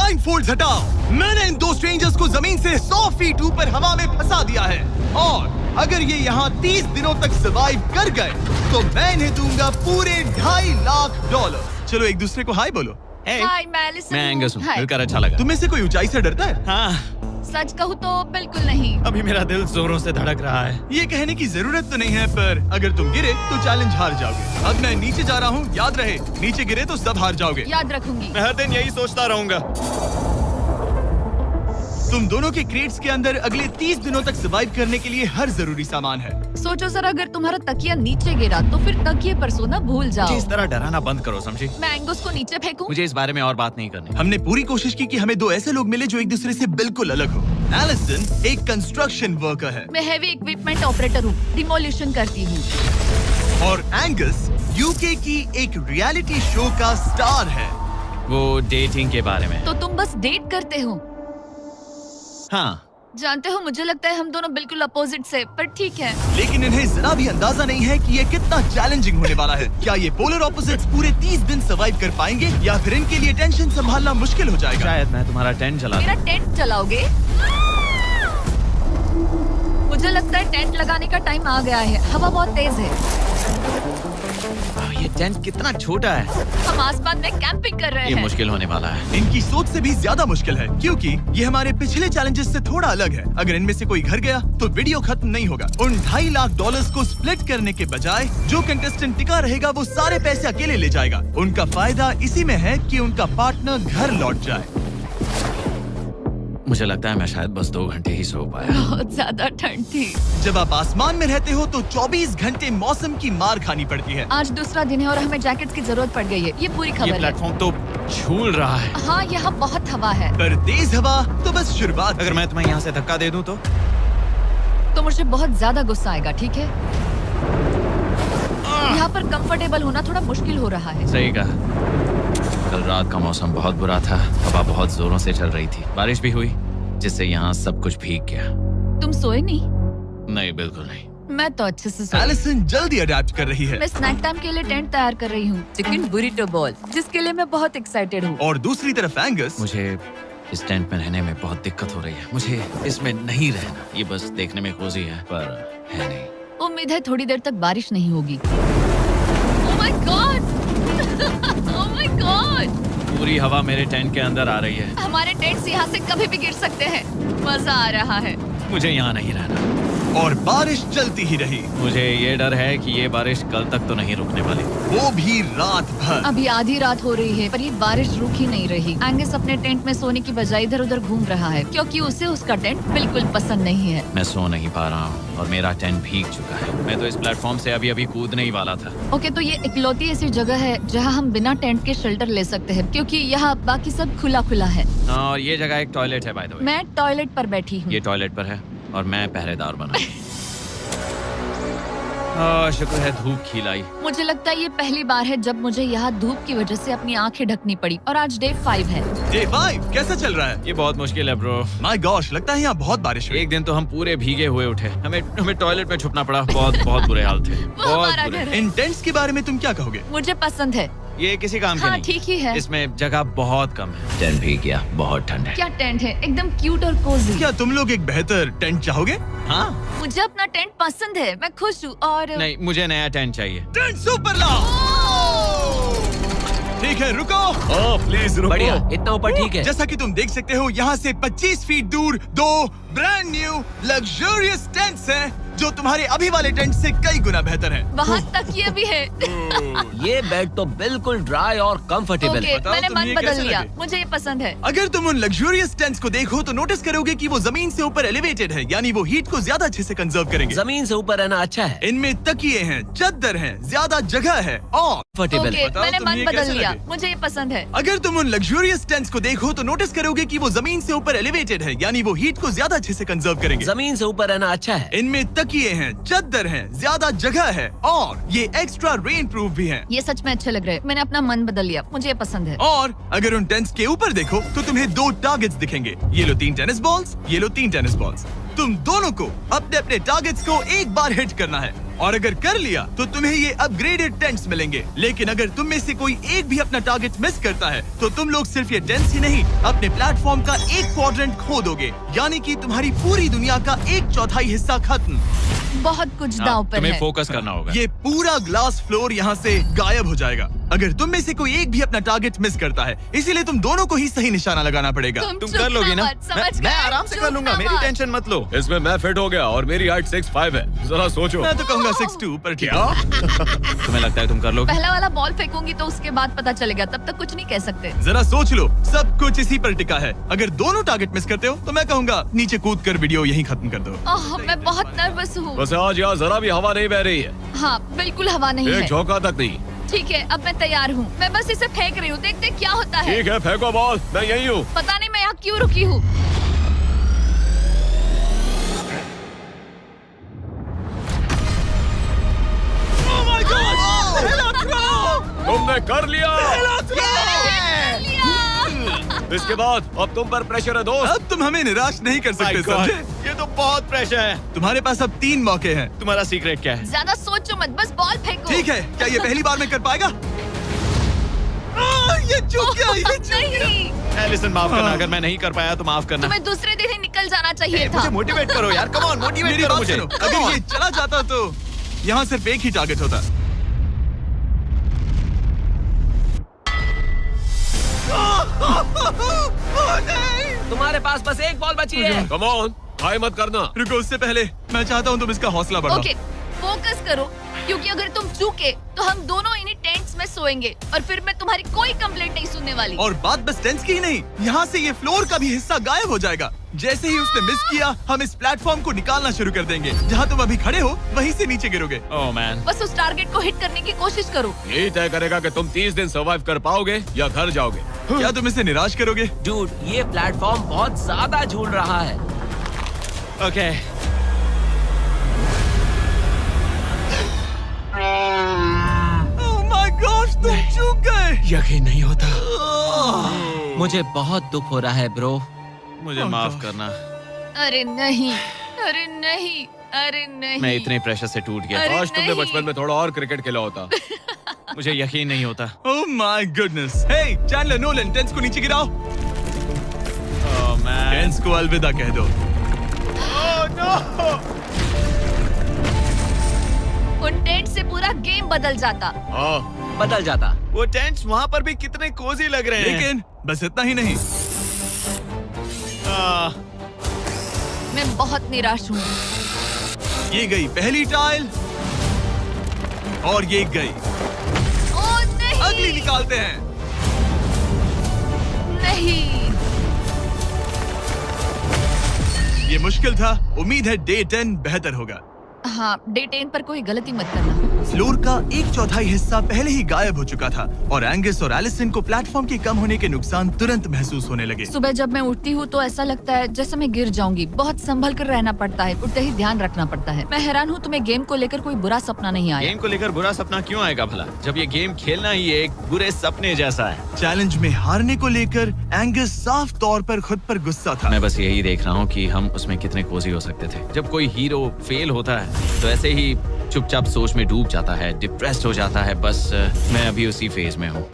ब्लाइंडफोल्ड्स हटाओ। मैंने इन दो स्ट्रेंजर्स को जमीन से 100 फीट ऊपर हवा में फंसा दिया है और अगर ये यहाँ 30 दिनों तक सर्वाइव कर गए तो मैं इन्हें दूंगा पूरे $2.5 लाख। चलो एक दूसरे को हाय बोलो। हाय, मैं एलिसन मैं एंगस हूँ, हाय। मिलकर अच्छा लगा। तुम में से कोई ऊंचाई से डरता है? हाँ, सच कहूँ तो बिल्कुल नहीं। अभी मेरा दिल जोरों से धड़क रहा है। ये कहने की जरूरत तो नहीं है, पर अगर तुम गिरे तो चैलेंज हार जाओगे। अब मैं नीचे जा रहा हूँ, याद रहे नीचे गिरे तो सब हार जाओगे। याद रखूंगी। मैं हर दिन यही सोचता रहूंगा। तुम दोनों के क्रेट्स के अंदर अगले 30 दिनों तक सर्वाइव करने के लिए हर जरूरी सामान है। सोचो सर, अगर तुम्हारा तकिया नीचे गिरा तो फिर तकिए पर सोना भूल जाओ। मुझे इस तरह डराना बंद करो, समझी? मैं एंगस को नीचे फेंकूं? मुझे इस बारे में और बात नहीं करनी। हमने पूरी कोशिश की कि हमें दो ऐसे लोग मिले जो एक दूसरे से बिल्कुल अलग हो। एलिसन एक कंस्ट्रक्शन वर्कर है मैं हेवी इक्विपमेंट ऑपरेटर हूँ, डिमोलिशन करती हूँ। और एंगस यूके की एक रियलिटी शो का स्टार है। वो डेटिंग के बारे में। तो तुम बस डेट करते हो? हाँ, जानते हो, मुझे लगता है हम दोनों बिल्कुल अपोजिट से, पर ठीक है। लेकिन इन्हें जरा भी अंदाजा नहीं है कि ये कितना चैलेंजिंग होने वाला है। क्या ये पोलर ऑपोजिट्स पूरे 30 दिन सर्वाइव कर पाएंगे या फिर इनके लिए टेंशन संभालना मुश्किल हो जाएगा? शायद मैं तुम्हारा टेंट चला मेरा टेंट चलाओगे? मुझे लगता है टेंट लगाने का टाइम आ गया है। हवा बहुत तेज है। ये टेंट कितना छोटा है। हम आसमान में कैंपिंग कर रहे ये हैं। मुश्किल होने वाला है। इनकी सोच से भी ज्यादा मुश्किल है क्योंकि ये हमारे पिछले चैलेंजेस से थोड़ा अलग है। अगर इनमें से कोई घर गया तो वीडियो खत्म नहीं होगा। उन $2.5 लाख को स्प्लिट करने के बजाय जो कंटेस्टेंट टिका रहेगा वो सारे पैसे अकेले ले जाएगा। उनका फायदा इसी में है कि उनका पार्टनर घर लौट जाए। मुझे लगता है मैं शायद बस 2 घंटे ही सो पाया। बहुत ज्यादा ठंड थी। जब आप आसमान में रहते हो तो 24 घंटे मौसम की मार खानी पड़ती है। आज दूसरा दिन है और हमें जैकेट्स की जरूरत पड़ गई है। ये पूरी ये खबर है। प्लेटफॉर्म तो झूल रहा है। हाँ, यहाँ बहुत हवा है। पर तेज हवा तो बस शुरुआत। अगर मैं तुम्हें यहाँ से धक्का दे दूं तो मुझे बहुत ज्यादा गुस्सा आएगा, ठीक है? यहाँ पर कंफर्टेबल होना थोड़ा मुश्किल हो रहा है। सही कहा। कल रात का मौसम बहुत बुरा था। हवा बहुत जोरों से चल रही थी। बारिश भी हुई जिससे यहाँ सब कुछ भीग गया। तुम सोए नहीं? नहीं, बिल्कुल नहीं। मैं तो अच्छे से सोई। एलिसन जल्दी अडेप्ट कर रही है मैं स्नैक टाइम के लिए टेंट तैयार कर रही हूँ, चिकन बुरिटो बॉल, जिसके लिए मैं बहुत एक्साइटेड हूँ। और दूसरी तरफ एंगस मुझे इस टेंट में रहने में बहुत दिक्कत हो रही है। मुझे इसमें नहीं रहना। ये बस देखने में कोजी है पर है नहीं। उम्मीद है थोड़ी देर तक बारिश नहीं होगी। Oh my God! Oh my God! पूरी हवा मेरे टेंट के अंदर आ रही है। हमारे टेंट्स यहाँ से कभी भी गिर सकते हैं। मजा आ रहा है। मुझे यहाँ नहीं रहना। और बारिश चलती ही रही। मुझे ये डर है कि ये बारिश कल तक तो नहीं रुकने वाली। वो भी रात भर। अभी आधी रात हो रही है पर ये बारिश रुक ही नहीं रही। एंगस अपने टेंट में सोने की बजाय इधर उधर घूम रहा है क्योंकि उसे उसका टेंट बिल्कुल पसंद नहीं है। मैं सो नहीं पा रहा हूँ और मेरा टेंट भीग चुका है। मैं तो इस प्लेटफॉर्म से अभी कूदने ही वाला था। ओके, तो ये इकलौती ऐसी जगह है जहाँ हम बिना टेंट के शेल्टर ले सकते हैं क्योंकि यहाँ बाकी सब खुला खुला है। और ये जगह एक टॉयलेट है बाय द वे। मैं टॉयलेट पर बैठी हूँ। ये टॉयलेट पर है और मैं पहरेदार बना। शुक्र है धूप खिलाई। मुझे लगता है ये पहली बार है जब मुझे यहाँ धूप की वजह से अपनी आंखें ढकनी पड़ी और आज डे 5 है। डे 5 कैसा चल रहा है? ये बहुत मुश्किल है ब्रो। माय गॉश, लगता है यहाँ बहुत बारिश हुई। एक दिन तो हम पूरे भीगे हुए उठे। हमें टॉयलेट में छुपना पड़ा। बहुत बुरे हाल थे। वो बहुत हमारा बुरे। घर है। इन टेंट्स के बारे में तुम क्या कहोगे? मुझे पसंद है। ये किसी काम के हाँ, नहीं। ठीक ही है। इसमें जगह बहुत कम है। टेंट भीग गया। बहुत ठंड है। क्या टेंट है, एकदम क्यूट और कोजी। क्या तुम लोग एक बेहतर टेंट चाहोगे? हाँ? मुझे अपना टेंट पसंद है, मैं खुश हूँ। और नहीं, मुझे नया टेंट चाहिए। टेंट सुपर लाओ। ठीक है, रुको। प्लीज रुको। बढ़िया, इतना ऊपर ठीक है। जैसा कि तुम देख सकते हो यहाँ से 25 फीट दूर 2 ब्रांड न्यू लग्जरियस टेंट्स हैं जो तुम्हारे अभी वाले टेंट से कई गुना बेहतर हैं। वहाँ तकिए भी है। ये बेड तो बिल्कुल ड्राई और कंफर्टेबल ओके, है। बताओ मैंने तुम मन ये बदल कैसे लिया। लगे? मुझे ये पसंद है। अगर तुम उन लग्जरियस टेंट्स को देखो तो नोटिस करोगे कि वो जमीन से ऊपर एलिवेटेड है, यानी वो हीट को ज्यादा अच्छे से कंजर्व करेंगे। जमीन से ऊपर रहना अच्छा है। इनमें तकिए हैं, चद्दर हैं, ज्यादा जगह है और कंफर्टेबल ओके, है। बताओ मैंने तुम मन ये बदल कैसे लिया। लगे? मुझे ये पसंद है। अगर तुम उन लग्जरियस टेंट्स को देखो तो नोटिस करोगे कि वो जमीन से ऊपर एलिवेटेड है, यानी वो हीट को ज्यादा अच्छे से कंजर्व करेंगे। जमीन से ऊपर रहना अच्छा है। इनमें तकिए हैं, चद्दर हैं, ज्यादा जगह है और ये एक्स्ट्रा रेन प्रूफ भी हैं। ये सच में अच्छे लग रहे हैं। मैंने अपना मन बदल लिया। मुझे ये पसंद है। और अगर उन टेंट्स के ऊपर देखो तो तुम्हें 2 टारगेट्स दिखेंगे। ये लो 3 टेनिस बॉल्स, ये लो 3 टेनिस बॉल्स। तुम दोनों को अपने अपने टारगेट्स को एक बार हिट करना है। और अगर कर लिया तो तुम्हें ये अपग्रेडेड टेंट्स मिलेंगे। लेकिन अगर तुम में से कोई एक भी अपना टारगेट मिस करता है तो तुम लोग सिर्फ ये टेंट्स ही नहीं, अपने प्लेटफॉर्म का एक क्वाड्रेंट खो दोगे, यानी कि तुम्हारी पूरी दुनिया का 1/4 हिस्सा खत्म। बहुत कुछ दांव पर तुम्हें है। फोकस करना होगा। ये पूरा ग्लास फ्लोर यहाँ से गायब हो जाएगा अगर तुम में से कोई एक भी अपना टारगेट मिस करता है, इसीलिए तुम दोनों को ही सही निशाना लगाना पड़ेगा। तुम कर लोगी ना? मैं आराम से कर लूंगा, मेरी टेंशन मत लो। इसमें मैं फिट हो गया और मेरी हाइट 6'5" है। जरा सोचो। मैं तो कहूँगा 6'2", पर क्या? तुम्हें लगता है तुम कर लोगे? पहला वाला बॉल फेंकूंगी तो उसके बाद पता चलेगा, तब तक कुछ नहीं कह सकते। जरा सोच लो, सब कुछ इसी पर टिका है। अगर दोनों टारगेट मिस करते हो तो मैं कहूँगा नीचे कूद कर वीडियो यहीं खत्म कर दो। ओह, मैं बहुत नर्वस हूँ। बस आज यहाँ जरा भी हवा नहीं बह रही है, हाँ, बिल्कुल हवा नहीं एक है। झोंका तक नहीं। ठीक है, अब मैं तैयार हूँ। मैं बस इसे फेंक रही हूँ, देखते क्या होता है। ठीक है, फेंको बॉल, मैं यही हूँ। पता नहीं मैं यहाँ क्यों रुकी हूँ। तुमने कर लिया। इसके बाद अब तुम पर प्रेशर है दोस्त। अब तुम हमें निराश नहीं कर सकते, समझे? ये तो बहुत प्रेशर है। तुम्हारे पास अब 3 मौके हैं। तुम्हारा सीक्रेट क्या है? ज्यादा सोचो मत, बस बॉल फेंको। ठीक है, क्या ये पहली बार में कर पाएगा? ये चूक गया, ये चूक गया। नहीं, एलिसन माफ करना, अगर मैं नहीं कर पाया तो माफ करना। तुम्हें दूसरे दिन ही निकल जाना चाहिए था। मुझे मोटिवेट करो यार, कम ऑन, मोटिवेट मेरी करो बात मुझे। सुनो, अगर ये चला जाता तो यहाँ सिर्फ एक ही टारगेट होता। तुम्हारे पास बस एक बॉल बची है। कम ऑन, हाय मत करना। रुको, उससे पहले मैं चाहता हूँ तुम इसका हौसला बढ़ाओ। ओके, फोकस करो, क्योंकि अगर तुम चूके तो हम दोनों इन्हीं टेंट्स में सोएंगे और फिर मैं तुम्हारी कोई कंप्लेंट नहीं सुनने वाली। और बात बस टेंस की ही नहीं, यहाँ से ये फ्लोर का भी हिस्सा गायब हो जाएगा। जैसे ही उसने मिस किया, हम इस प्लेटफॉर्म को निकालना शुरू कर देंगे। जहाँ तुम अभी खड़े हो वहीं से नीचे गिरोगे। ओह मैन, बस उस टारगेट को हिट करने की कोशिश करो। यही तय करेगा कि तुम 30 दिन सर्वाइव कर पाओगे या घर जाओगे। क्या तुम इसे निराश करोगे? डूड, ये प्लेटफॉर्म बहुत ज्यादा झूल रहा है। ओके। ओह माय गॉड, तुम चूक गए। यकीन नहीं होता। मुझे बहुत दुख हो रहा है ब्रो। मुझे Oh माफ God. करना। अरे नहीं, अरे नहीं, अरे नहीं। मैं इतने प्रेशर से टूट गया। अरे आज तुमने नहीं। बचपन में थोड़ा और क्रिकेट खेला होता। मुझे यकीन नहीं होता। Oh my goodness. Hey Chandler, Nolan, tense को नीचे गिराओ। Oh man. टेंस को अलविदा कह दो। उन टेंट से पूरा गेम बदल जाता। हाँ, बदल जाता। वो टेंट्स वहाँ पर भी कितने कोजी लग रहे हैं। लेकिन बस इतना ही नहीं। मैं बहुत निराश हूँ। ये गई पहली टाइल और ये गई। ओह नहीं, अगली निकालते हैं। नहीं। ये मुश्किल था, उम्मीद है डे 10 बेहतर होगा। हाँ, डे 10 पर कोई गलती मत करना। फ्लोर का 1/4 हिस्सा पहले ही गायब हो चुका था और एंगस और एलिसन को प्लेटफॉर्म के कम होने के नुकसान तुरंत महसूस होने लगे। सुबह जब मैं उठती हूँ तो ऐसा लगता है जैसे मैं गिर जाऊंगी। बहुत संभल कर रहना पड़ता है, उठते ही ध्यान रखना पड़ता है। मैं हैरान हूँ तुम्हें गेम को लेकर कोई बुरा सपना नहीं आया। गेम को लेकर बुरा सपना क्यों आएगा भला, जब ये गेम खेलना ही एक बुरे सपने जैसा है। चैलेंज में हारने को लेकर एंगस साफ तौर पर खुद पर गुस्सा था। मैं बस यही देख रहा हूँ कि हम उसमें कितने कोजी हो सकते थे। जब कोई हीरो फेल होता है तो ऐसे ही चुपचाप सोच में डूब जाता है, डिप्रेस्ड हो जाता है। बस मैं अभी उसी फेज में हूँ।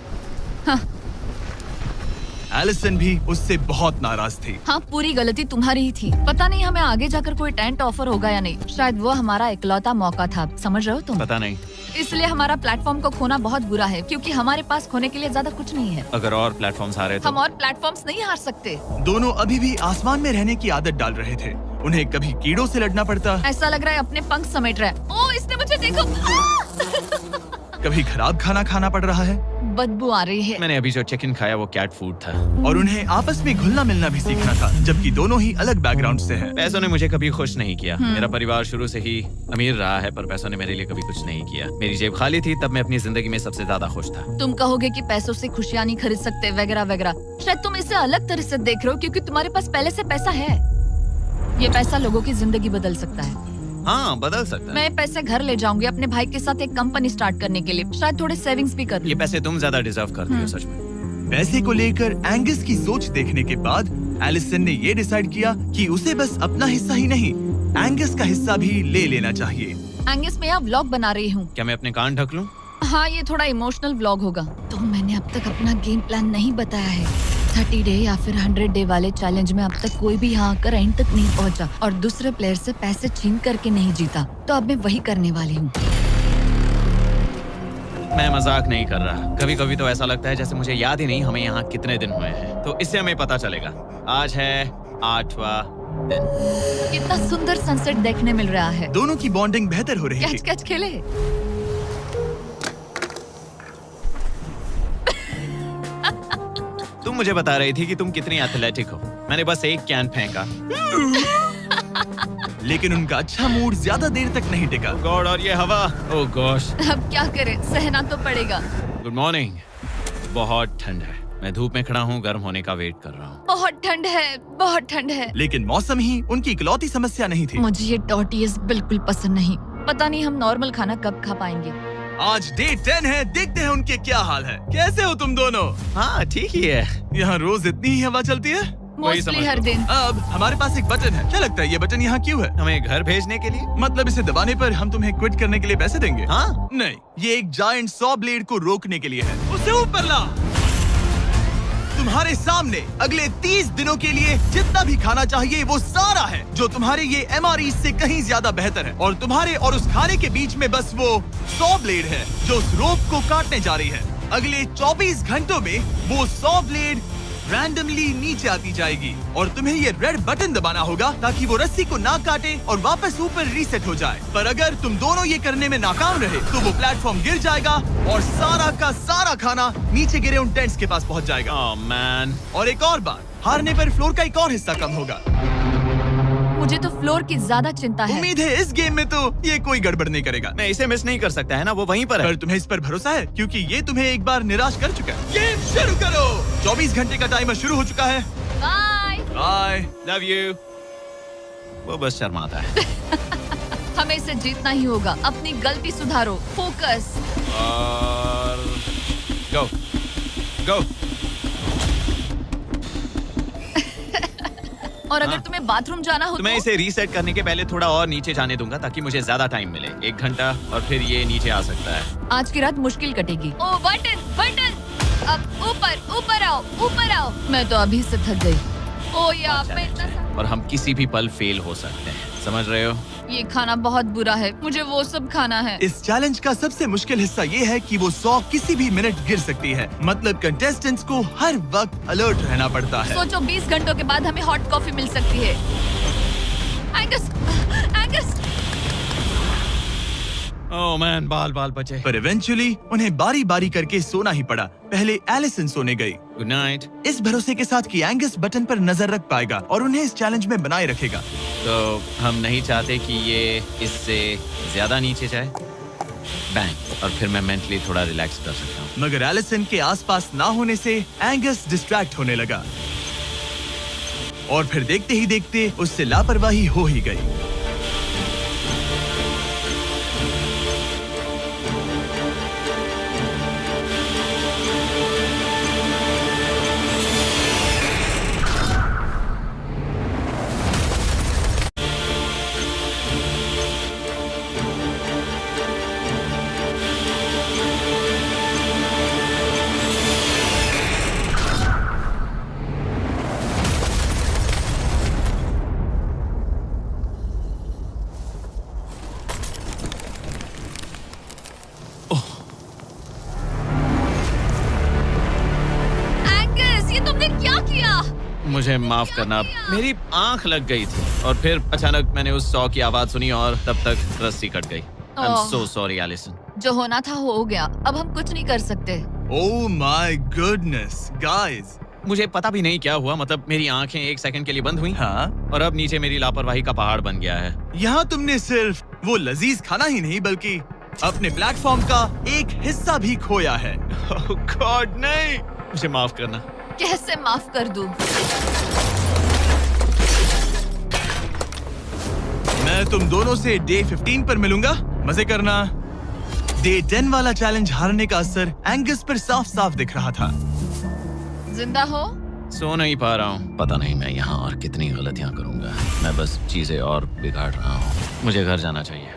एलिसन भी उससे बहुत नाराज थी। हाँ, पूरी गलती तुम्हारी ही थी। पता नहीं हमें आगे जाकर कोई टेंट ऑफर होगा या नहीं। शायद वो हमारा इकलौता मौका था, समझ रहे हो तुम? पता नहीं, इसलिए हमारा प्लेटफॉर्म को खोना बहुत बुरा है, क्योंकि हमारे पास खोने के लिए ज्यादा कुछ नहीं है। अगर और प्लेटफॉर्म्स आ रहे हम तो। और प्लेटफॉर्म्स नहीं हार सकते। दोनों अभी भी आसमान में रहने की आदत डाल रहे थे। उन्हें कभी कीड़ों से लड़ना पड़ता, ऐसा लग रहा है अपने पंख समेट रहा है। ओह, इसने मुझे देखो। कभी खराब खाना खाना पड़ रहा है बदबू आ रही है। मैंने अभी जो चिकन खाया वो कैट फूड था। और उन्हें आपस में घुलना मिलना भी सीखना था, जबकि दोनों ही अलग बैकग्राउंड से हैं। पैसों ने मुझे कभी खुश नहीं किया। मेरा परिवार शुरू से ही अमीर रहा है, पर पैसों ने मेरे लिए कभी कुछ नहीं किया। मेरी जेब खाली थी तब मैं अपनी जिंदगी में सबसे ज्यादा खुश था। तुम कहोगे कि पैसों से खुशियां नहीं खरीद सकते वगैरह वगैरह। शायद तुम इसे अलग तरह से देख रहे हो, क्योंकि तुम्हारे पास पहले से पैसा है। ये पैसा लोगों की जिंदगी बदल सकता है। हाँ, बदल सकता है। मैं पैसे घर ले जाऊंगी अपने भाई के साथ एक कंपनी स्टार्ट करने के लिए। शायद थोड़े सेविंग्स भी कर ये लूं। पैसे तुम ज्यादा डिजर्व करती हो सच में। पैसे को लेकर एंगस की सोच देखने के बाद एलिसन ने ये डिसाइड किया कि उसे बस अपना हिस्सा ही नहीं, एंगस का हिस्सा भी ले लेना चाहिए। एंगस मैं यहाँ व्लॉग बना रही हूँ। क्या मैं अपने कान ढक लूं? हाँ, ये थोड़ा इमोशनल व्लॉग होगा। तो मैंने अब तक अपना गेम प्लान नहीं बताया है। 30 डे या फिर 100 डे वाले चैलेंज में अब तक कोई भी यहाँ आकर एंड तक नहीं पहुँचा और दूसरे प्लेयर से पैसे छीन करके नहीं जीता। तो अब मैं वही करने वाली हूँ। मैं मजाक नहीं कर रहा। कभी कभी तो ऐसा लगता है जैसे मुझे याद ही नहीं हमें यहाँ कितने दिन हुए हैं। तो इससे हमें पता चलेगा। आज है 8वां दिन। कितना सुंदर सनसेट देखने मिल रहा है। दोनों की बॉन्डिंग बेहतर हो रही कैच थी। कैच खेले। तुम मुझे बता रही थी कि तुम कितनी एथलेटिक हो। मैंने बस एक कैन फेंका। लेकिन उनका अच्छा मूड ज्यादा देर तक नहीं टिका। गॉड, और ये हवा। ओह गॉश। अब क्या करें, सहना तो पड़ेगा। Good morning. बहुत ठंड है। मैं धूप में खड़ा हूँ, गर्म होने का वेट कर रहा हूँ। बहुत ठंड है, बहुत ठंड है। लेकिन मौसम ही उनकी इकलौती समस्या नहीं थी। मुझे ये टॉर्टियस बिल्कुल पसंद नहीं। पता नहीं हम नॉर्मल खाना कब खा पाएंगे। आज डे 10 है, देखते हैं उनके क्या हाल है। कैसे हो तुम दोनों? हाँ ठीक ही है। यहाँ रोज इतनी ही हवा चलती है? वही समझ मोस्टली हर लो। दिन। अब हमारे पास एक बटन है। क्या लगता है ये बटन यहाँ क्यों है? हमें घर भेजने के लिए? मतलब इसे दबाने पर हम तुम्हें क्विट करने के लिए पैसे देंगे? हाँ। नहीं, ये एक जायंट सॉ ब्लेड को रोकने के लिए है। उसे ऊपर ला। तुम्हारे सामने अगले 30 दिनों के लिए जितना भी खाना चाहिए वो सारा है, जो तुम्हारे ये MREs से कहीं ज्यादा बेहतर है। और तुम्हारे और उस खाने के बीच में बस वो सॉ ब्लेड है जो उस रोप को काटने जा रही है। अगले 24 घंटों में वो सॉ ब्लेड रैंडमली नीचे आती जाएगी और तुम्हें ये रेड बटन दबाना होगा ताकि वो रस्सी को ना काटे और वापस ऊपर रीसेट हो जाए। पर अगर तुम दोनों ये करने में नाकाम रहे तो वो प्लेटफॉर्म गिर जाएगा और सारा का सारा खाना नीचे गिरे उन टेंट्स के पास पहुंच जाएगा। Oh man. और एक और बात, हारने पर फ्लोर का एक और हिस्सा कम होगा। मुझे तो फ्लोर की ज्यादा चिंता है। उम्मीद है इस गेम में तो ये कोई गड़बड़ नहीं करेगा। मैं इसे मिस नहीं कर सकता है ना, वो वहीं पर है। पर तुम्हें इस पर भरोसा है क्योंकि ये तुम्हें एक बार निराश कर चुका है। गेम शुरू करो। 24 घंटे का टाइमर शुरू हो चुका है। बाय। बाय। Love you. वो बस शर्माता है। हमें इसे जीतना ही होगा। अपनी गलती सुधारो। फोकस। और गो गो। और अगर तुम्हें बाथरूम जाना हो तो मैं इसे रीसेट करने के पहले थोड़ा और नीचे जाने दूंगा ताकि मुझे ज्यादा टाइम मिले। 1 घंटा और फिर ये नीचे आ सकता है। आज की रात मुश्किल कटेगी। ओ बटन बटन। अब ऊपर ऊपर आओ, ऊपर आओ। मैं तो अभी से थक गई। ओ यार मैं इतना और हम किसी भी पल फेल हो सकते हैं, समझ रहे हो? ये खाना बहुत बुरा है। मुझे वो सब खाना है। इस चैलेंज का सबसे मुश्किल हिस्सा ये है कि वो 100 किसी भी मिनट गिर सकती है। मतलब कंटेस्टेंट्स को हर वक्त अलर्ट रहना पड़ता है। सोचो 20 घंटों के बाद हमें हॉट कॉफी मिल सकती है। Angus, Angus. ओह मैन, बाल बाल बचे। पर इवेंचुअली उन्हें बारी बारी करके सोना ही पड़ा। पहले एलिसन सोने गई, गुड नाइट। इस भरोसे के साथ कि एंगस बटन पर नजर रख पाएगा और उन्हें इस चैलेंज में बनाए रखेगा। तो हम नहीं चाहते कि ये इससे ज्यादा नीचे जाए। बैंग। और फिर मैं मेंटली थोड़ा रिलैक्स कर सकता हूँ। मगर एलिसन के आसपास ना होने से एंगस डिस्ट्रैक्ट होने लगा और फिर देखते ही देखते उससे लापरवाही हो ही गई। मुझे माफ करना, मेरी आंख लग गई थी और फिर अचानक मैंने उस 100 की आवाज सुनी और तब तक रस्सी कट गई। I'm so sorry, Allison. जो होना था हो गया। अब हम कुछ नहीं कर सकते। Oh my goodness, guys. मुझे पता भी नहीं क्या हुआ, मतलब मेरी आंखें 1 सेकंड के लिए बंद हुई। हाँ? और अब नीचे मेरी लापरवाही का पहाड़ बन गया है। यहाँ तुमने सिर्फ वो लजीज खाना ही नहीं बल्कि अपने प्लेटफॉर्म का एक हिस्सा भी खोया है। Oh God, नहीं। मुझे माफ करना। कैसे माफ कर दूं? मैं तुम दोनों से डे 15 पर मिलूंगा। मजे करना। डे 10 वाला चैलेंज हारने का असर एंगस पर साफ साफ दिख रहा था। जिंदा हो? सो नहीं पा रहा हूँ। पता नहीं मैं यहाँ और कितनी गलतियाँ करूँगा। मैं बस चीजें और बिगाड़ रहा हूँ। मुझे घर जाना चाहिए।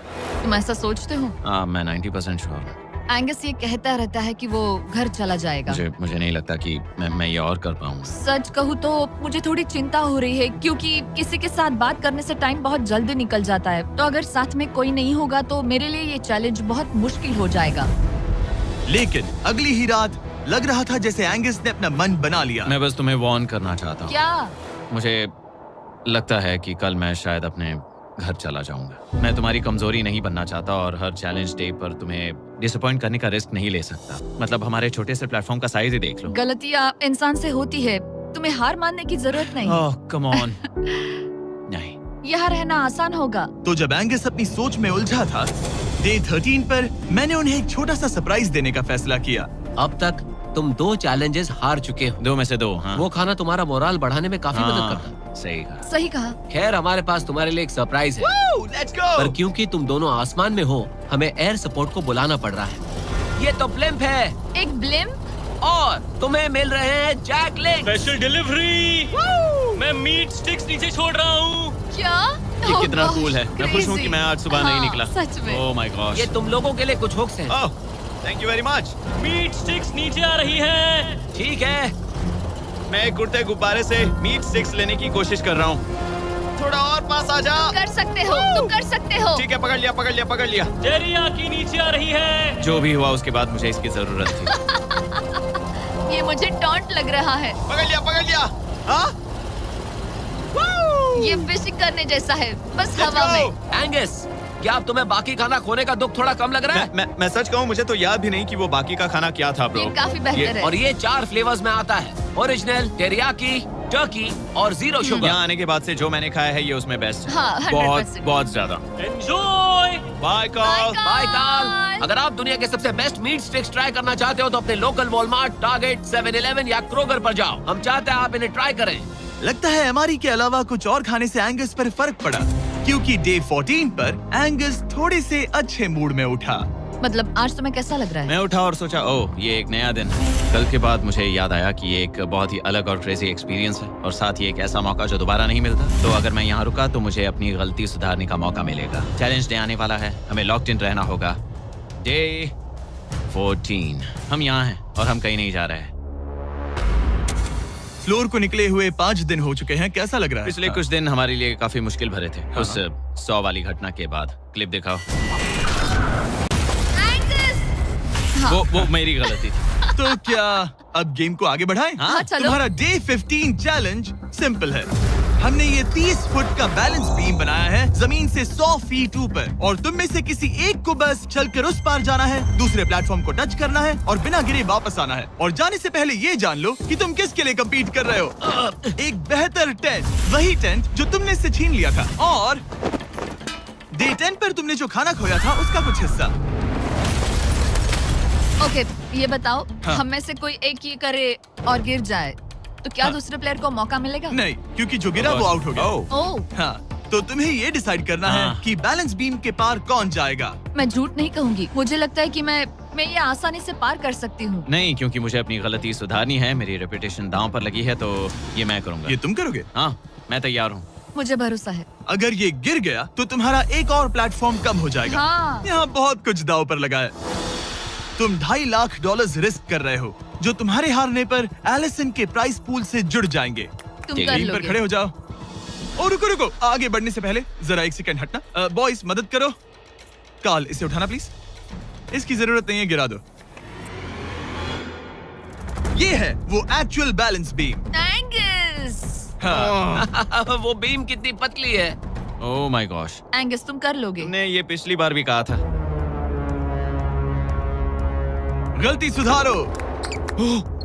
तुम ऐसा सोचते हो? मैं 90% श्योर हूँ। एंगस ये कहता रहता है कि वो घर चला जाएगा। मुझे नहीं लगता कि मैं ये और कर पाऊंगा। सच कहूँ तो मुझे थोड़ी चिंता हो रही है, क्योंकि किसी के साथ बात करने से टाइम बहुत जल्दी निकल जाता है। तो अगर साथ में कोई नहीं होगा तो मेरे लिए ये चैलेंज बहुत मुश्किल हो जाएगा। लेकिन अगली ही रात लग रहा था जैसे एंगस ने अपना मन बना लिया। मैं बस तुम्हें वार्न करना चाहता हूँ। क्या? मुझे लगता है कि कल मैं शायद अपने घर चला जाऊंगा। मैं तुम्हारी कमजोरी नहीं बनना चाहता और हर चैलेंज डे पर तुम्हें डिसअपॉइंट करने का रिस्क नहीं ले सकता। मतलब हमारे छोटे से प्लेटफॉर्म का साइज ही देख लो। गलतियाँ इंसान से होती है, तुम्हें हार मानने की जरूरत नहीं। ओह कम ऑन। नहीं, यहाँ रहना आसान होगा। तो जब एंगस अपनी सोच में उलझा था, डे 13 पर मैंने उन्हें एक छोटा सा सरप्राइज देने का फैसला किया। अब तक तुम 2 चैलेंजेस हार चुके हो। 2 में से 2। हाँ। वो खाना तुम्हारा मोराल बढ़ाने में काफी मदद करता। सही कहा। सही कहा। खैर हमारे पास तुम्हारे लिए एक सरप्राइज है। Let's go. पर क्योंकि तुम दोनों आसमान में हो, हमें एयर सपोर्ट को बुलाना पड़ रहा है। ये तो ब्लिम्प है एक ब्लिम? और तुम्हें मिल रहे हैं जैक लिंक। Special delivery. मैं मीट स्टिक्स नीचे छोड़ रहा हूँ। क्या? ये कितना कूल है। मैं खुश हूँ कि मैं आज सुबह नहीं निकला। सच में। Oh my gosh. ये तुम लोगों के लिए कुछ हुक्स हैं। Oh, thank you very much. Meat sticks नीचे आ रही है। ठीक है, मैं एक उड़ते गुब्बारे से मीट स्टिक्स लेने की कोशिश कर रहा हूँ। थोड़ा और पास आ जा। कर सकते हो, तुम कर सकते हो। ठीक है, पकड़ लिया, पकड़ लिया, पकड़ लिया। टेरियाकी नीचे आ रही है। जो भी हुआ उसके बाद मुझे इसकी जरूरत थी। ये मुझे टॉन्ट लग रहा है। पकड़ लिया, पकड़ लिया। हाँ? ये फिशिंग करने जैसा है, बस हवा में। एंगस, क्या अब तुम्हें बाकी खाना खोने का दुख थोड़ा कम लग रहा है? मैं सच कहूँ, मुझे तो याद भी नहीं कि वो बाकी का खाना क्या था ब्रो। ये काफी बेहतर है। और ये 4 फ्लेवर्स में आता है, ओरिजिनल, टेरियाकी, टर्की और 0 शुगर। यहाँ आने के बाद से जो मैंने खाया है ये उसमें बेस्ट है। हाँ, 100%। बहुत ज्यादा। Enjoy. Bye call. Bye Carl. अगर आप दुनिया के सबसे बेस्ट मीट स्टिक्स ट्राई करना चाहते हो तो अपने लोकल वॉलमार्ट, टारगेट, 7-Eleven या क्रोगर पर जाओ। हम चाहते हैं आप इन्हें ट्राई करें। लगता है एमआरई के अलावा कुछ और खाने से एंगस पर फर्क पड़ा, क्योंकि डे 14 पर एंगस थोड़े से अच्छे मूड में उठा। मतलब आज तुम्हें कैसा लग रहा है? मैं उठा और सोचा, ओह ये एक नया दिन है। कल के बाद मुझे याद आया कि ये एक बहुत ही अलग और क्रेजी एक्सपीरियंस है और साथ ही एक ऐसा मौका जो दोबारा नहीं मिलता। तो अगर मैं यहाँ रुका तो मुझे अपनी गलती सुधारने का मौका मिलेगा। चैलेंज डे आने वाला है, हमें लॉक्ड इन रहना होगा। डे 14 हम यहाँ हैं और हम कहीं नहीं जा रहे हैं। फ्लोर को निकले हुए 5 दिन हो चुके हैं। कैसा लग रहा है? पिछले कुछ दिन हमारे लिए काफी मुश्किल भरे थे। उस 100 वाली घटना के बाद। क्लिप दिखाओ। वो मेरी गलती थी। तो क्या अब गेम को आगे बढ़ाएं? हाँ, चलो। तुम्हारा डे 15 चैलेंज सिंपल है। हमने ये 30 फुट का बैलेंस बीम बनाया है जमीन से 100 फीट ऊपर, और तुम में से किसी एक को बस चलकर उस पार जाना है, दूसरे प्लेटफॉर्म को टच करना है और बिना गिरे वापस आना है। और जाने से पहले ये जान लो कि तुम किसके लिए कम्पीट कर रहे हो। एक बेहतर टेंट, वही टेंट जो तुमने इससे छीन लिया था, और डे 10 पर तुमने जो खाना खोया था उसका कुछ हिस्सा। ओके, ये बताओ, हाँ। हम में से कोई एक ये करे और गिर जाए तो क्या हाँ। दूसरे प्लेयर को मौका मिलेगा? नहीं, क्योंकि जो गिरा वो आउट हो गया। ओह, हाँ, तो तुम्हें ये डिसाइड करना है हाँ। कि बैलेंस बीम के पार कौन जाएगा। मैं झूठ नहीं कहूंगी, मुझे लगता है कि मैं ये आसानी से पार कर सकती हूँ। नहीं, क्योंकि मुझे अपनी गलती सुधारनी है। मेरी रेपुटेशन दांव पर लगी है, तो ये मैं करूंगा। ये तुम करोगे? हाँ, मैं तैयार हूँ। मुझे भरोसा है। अगर ये गिर गया तो तुम्हारा एक और प्लेटफॉर्म कम हो जाएगा। हाँ। यहाँ बहुत कुछ दाव पर लगा है। तुम $2.5 लाख रिस्क कर रहे हो, जो तुम्हारे हारने पर एलिसन के प्राइस पूल से जुड़ जाएंगे। तुम ठीक कर है, टीम पर लोगे। खड़े हो जाओ। और रुको रुको, आगे बढ़ने से पहले जरा 1 सेकंड हटना। बॉयज मदद करो। कार्ल, इसे उठाना प्लीज। इसकी जरूरत नहीं है, गिरा दो। ये है वो एक्चुअल बैलेंस बीम। एंगस, हाँ। वो बीम कितनी पतली है। ओह माय गॉश। एंगस तुम कर लोगे। तुमने ये पिछली बार भी कहा था। गलती सुधारो।